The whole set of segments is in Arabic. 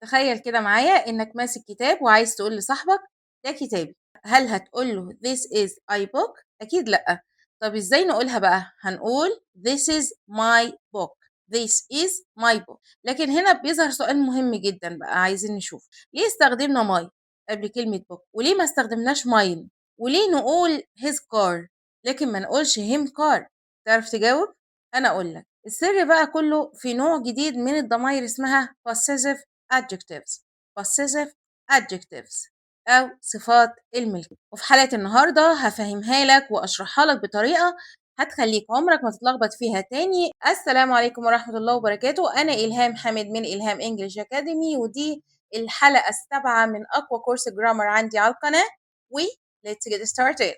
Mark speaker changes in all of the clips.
Speaker 1: تخيل كده معايا إنك ماسك كتاب وعايز تقول لصاحبك ده كتابي، هل هتقول له this is I book؟ أكيد لأ. طب إزاي نقولها بقى؟ هنقول this is my book. this is my book. لكن هنا بيظهر سؤال مهم جدا بقى، عايزين نشوف ليه استخدمنا my قبل كلمة book، وليه ما استخدمناش mine، وليه نقول his car لكن ما نقولش him car؟ تعرف تجاوب؟ أنا أقول لك السر بقى كله في نوع جديد من الضمائر اسمها possessive adjectives. possessive adjectives أو صفات الملك. وفي حلقة النهاردة هفهمها لك وأشرحها لك بطريقة هتخليك عمرك ما تتلخبط فيها تاني. السلام عليكم ورحمة الله وبركاته. أنا إلهام حامد من إلهام إنجليش أكاديمي، ودي الحلقة السابعة من أقوى كورس جرامر عندي على القناة. و let's get started.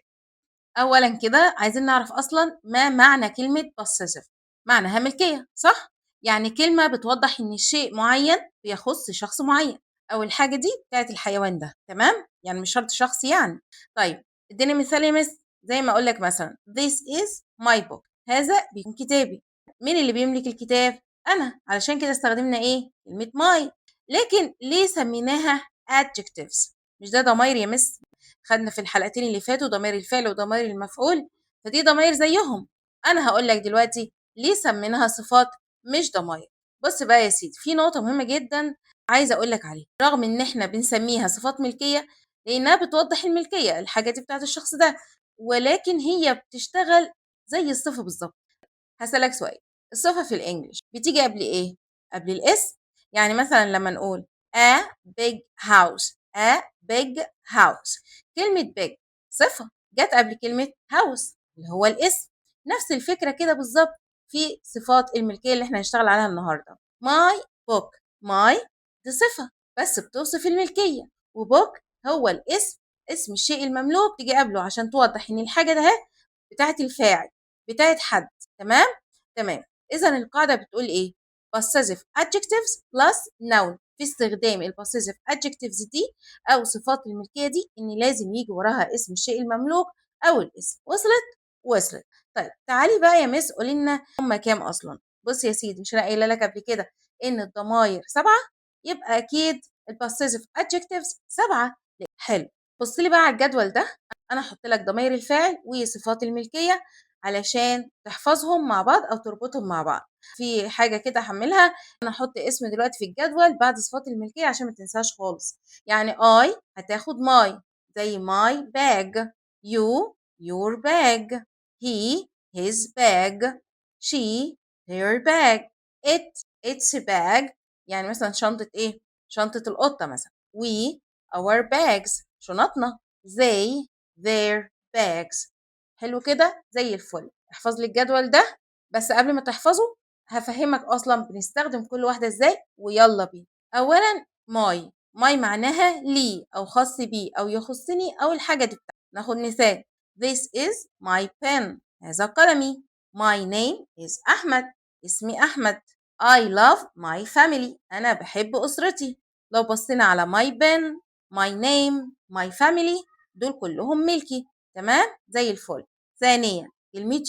Speaker 1: أولا كده عايزين نعرف أصلا ما معنى كلمة possessive. معناها ملكية، صح؟ يعني كلمة بتوضح إن شيء معين بيخص شخص معين، أو الحاجة دي بتاعت الحيوان ده، تمام؟ يعني مش شرط شخص يعني. طيب اديني مثال يا مس. زي ما أقول لك مثلا this is my book. هذا بيكون كتابي. مين اللي بيملك الكتاب؟ أنا. علشان كده استخدمنا إيه؟ كلمة my. لكن ليه سميناها adjectives؟ مش ده ضمير يا مس؟ خدنا في الحلقتين اللي فاتوا ضمير الفعل وضمير المفعول، فدي ضماير زيهم. انا هقول لك دلوقتي ليه سميناها صفات مش ضماير. بص بقى يا سيدي، في نقطة مهمة جدا عايزة اقول لك عليها. رغم ان احنا بنسميها صفات ملكية لانها بتوضح الملكية، الحاجة دي بتاعت الشخص ده، ولكن هي بتشتغل زي الصفة بالظبط. هسألك سؤال، الصفة في الانجليش بتيجي قبل ايه؟ قبل الاسم. يعني مثلا لما نقول a big house، a big house، كلمة big صفة جت قبل كلمة house اللي هو الاسم. نفس الفكرة كده بالظبط في صفات الملكية اللي احنا هنشتغل عليها النهاردة. my book، my دي صفة بس بتوصف الملكية، وbook هو الاسم، اسم الشيء المملوك تيجي قبله عشان توضح ان الحاجة ده بتاعت الفاعل، بتاعت حد. تمام؟ تمام. إذا القاعدة بتقول إيه؟ possessive adjectives plus noun. في استخدام ال possessive adjectives دي أو صفات الملكية دي إن لازم يجي وراها اسم الشيء المملوك أو الاسم. وصلت؟ وصلت. طيب تعالي بقى يا مس قولي لنا هما كام أصلا؟ بص يا سيدي، مش أنا قايلة لك قبل كده إن الضماير 7؟ يبقى أكيد ال possessive adjectives 7. حلو. بص لي بقى على الجدول ده، أنا هحط لك ضماير الفعل وصفات الملكية علشان تحفظهم مع بعض او تربطهم مع بعض. في حاجه كده هعملها، انا هحط اسم دلوقتي في الجدول بعد صفات الملكيه عشان ما تنساش خالص. يعني I هتاخد my زي my bag، you your bag، he his bag، she her bag، its bag. يعني مثلا شنطه ايه؟ شنطه القطه مثلا. we our bags شنطنا. they their bags. حلو كده زي الفل. احفظ لي الجدول ده، بس قبل ما تحفظه هفهمك اصلا بنستخدم كل واحده ازاي، ويلا بينا. اولا ماي معناها لي او خاص بي او يخصني او الحاجه دي بتاعتي. ناخد مثال this is my pen، هذا قلمي. my name is احمد، اسمي احمد. I love my family، انا بحب اسرتي. لو بصينا على my pen my name my family دول كلهم ملكي. تمام زي الفل. ثانيا كلمة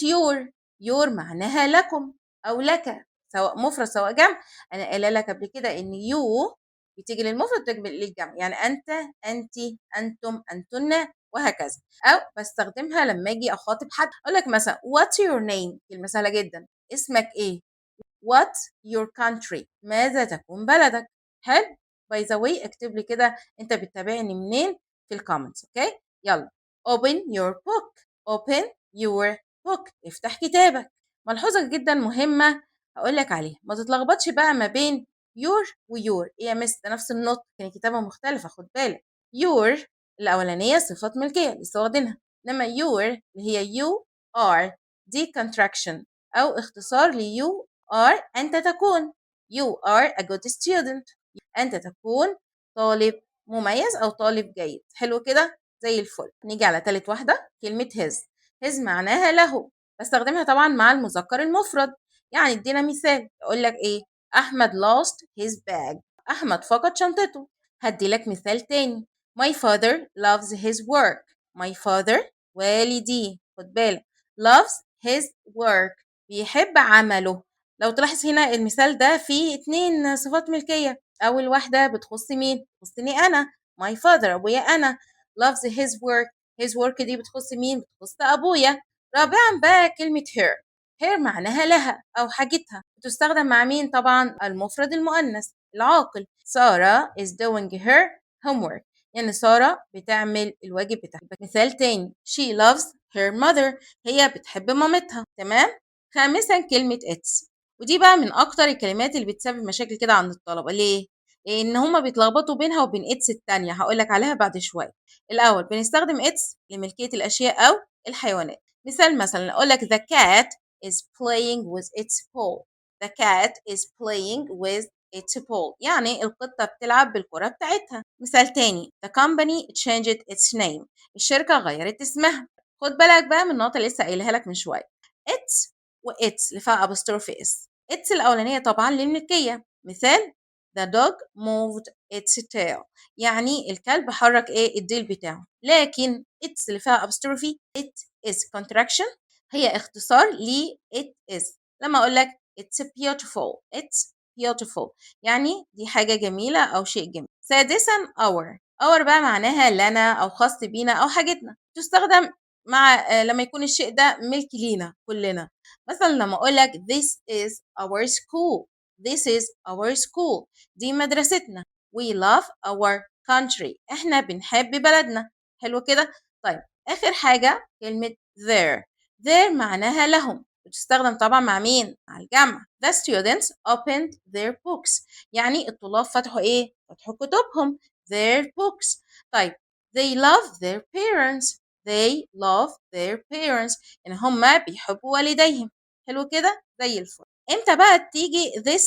Speaker 1: يور معناها لكم أو لك، سواء مفرد سواء جمع. أنا قايلة لك قبل كده إن يو بتيجي للمفرد وتجي للجمع، يعني أنت أنت أنتم أنتن وهكذا. أو بستخدمها لما أجي أخاطب حد أقول لك مثلا what's your name، كلمة سهلة جدا. اسمك إيه؟ What's your country؟ ماذا تكون بلدك؟ حلو. باي ذا واي اكتب لي كده أنت بتتابعني منين في الكومنتس. أوكي يلا. open your book، open your book افتح كتابك. ملحوظة جدا مهمة هقول لك عليها، ما تتلخبطش بقى ما بين your ويور. ايه يا مس ده نفس النطق، كان كتابة مختلفة، خد بالك. your الأولانية صفة ملكية لسه واخدينها، إنما your اللي هي you are دي contraction أو اختصار ل you are أنت تكون. you are a good student، أنت تكون طالب مميز أو طالب جيد. حلو كده زي الفل. نيجي على تالت واحدة كلمة his معناها له، بستخدمها طبعا مع المذكر المفرد. يعني ادينا مثال اقول لك ايه؟ احمد lost his bag، احمد فقد شنطته. هدي لك مثال تاني my father loves his work، my father والدي، خد بالك loves his work بيحب عمله. لو تلاحظ هنا المثال ده فيه 2 صفات ملكية، أول واحدة بتخص مين؟ بتخصني أنا. my father أبويا أنا. loves his work. his work دي بتخص مين؟ بتخص أبويا. رابعا بقى كلمة her. her معناها لها أو حاجتها، بتستخدم مع مين؟ طبعا المفرد المؤنث العاقل. سارة is doing her homework، يعني سارة بتعمل الواجب بتاعها. مثال تاني she loves her mother، هي بتحب مامتها. تمام. خامسا كلمة it's، ودي بقى من أكتر الكلمات اللي بتسبب مشاكل كده عند الطلبة. ليه؟ لأن هما بيتلخبطوا بينها وبين it's التانية، هقولك عليها بعد شوية. الأول بنستخدم it's لملكية الأشياء أو الحيوانات. مثلا أقولك the cat is playing with its ball. the cat is playing with its ball، يعني القطة بتلعب بالكرة بتاعتها. مثال تاني the company changed its name، الشركة غيرت اسمها. خد بالك بقى من النقطة اللي لسه قايلها لك من شوية. it's و it's اللي فيها apostrophe s. it's الأولانية طبعا للملكية. مثال the dog moved its tail، يعني الكلب حرك ايه الديل بتاعه. لكن it's اللي فيها apostrophe it is contraction، هي اختصار ل it is. لما اقول لك it's beautiful، it's beautiful يعني دي حاجة جميلة أو شيء جميل. سادسا our. our بقى معناها لنا أو خاص بينا أو حاجتنا، تستخدم مع لما يكون الشيء ده ملك لينا كلنا. مثلا لما أقول لك this is our school، this is our school دي مدرستنا. we love our country، احنا بنحب بلدنا. حلو كده. طيب آخر حاجة كلمة their. their معناها لهم، بتستخدم طبعا مع مين؟ مع الجمع. the students opened their books، يعني الطلاب فتحوا ايه؟ فتحوا كتبهم. their books. طيب they love their parents، they love their parents يعني هما بيحبوا والديهم. حلو كده زي الفل. امتى بقى تيجي this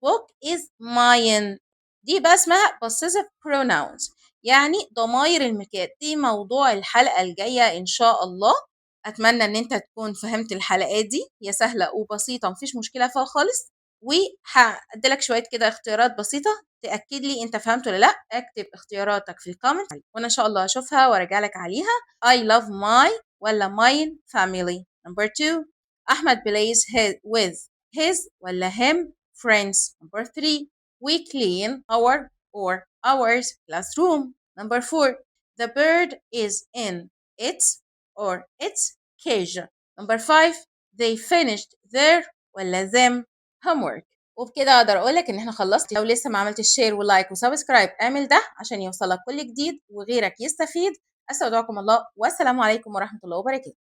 Speaker 1: book is mine؟ دي بقى اسمها possessive pronouns، يعني ضمائر الملكية. دي موضوع الحلقة الجاية إن شاء الله. أتمنى إن أنت تكون فهمت الحلقات دي، هي سهلة وبسيطة مفيش مشكلة فيها خالص. وهديلك شوية كده اختيارات بسيطة تأكد لي أنت فهمت ولا لأ. اكتب اختياراتك في الكومنت وأنا إن شاء الله أشوفها وأرجع لك عليها. I love my ولا mine family. Number 2 أحمد plays with his ولا him friends. Number 3 we clean our or ours classroom. Number 4 the bird is in its or its cage. Number 5 they finished their ولا them homework. وبكده اقدر اقولك ان احنا خلصت. لو لسه ما عملتش شير ولايك وسبسكرايب اعمل ده عشان يوصلك كل جديد وغيرك يستفيد. استودعكم الله والسلام عليكم ورحمة الله وبركاته.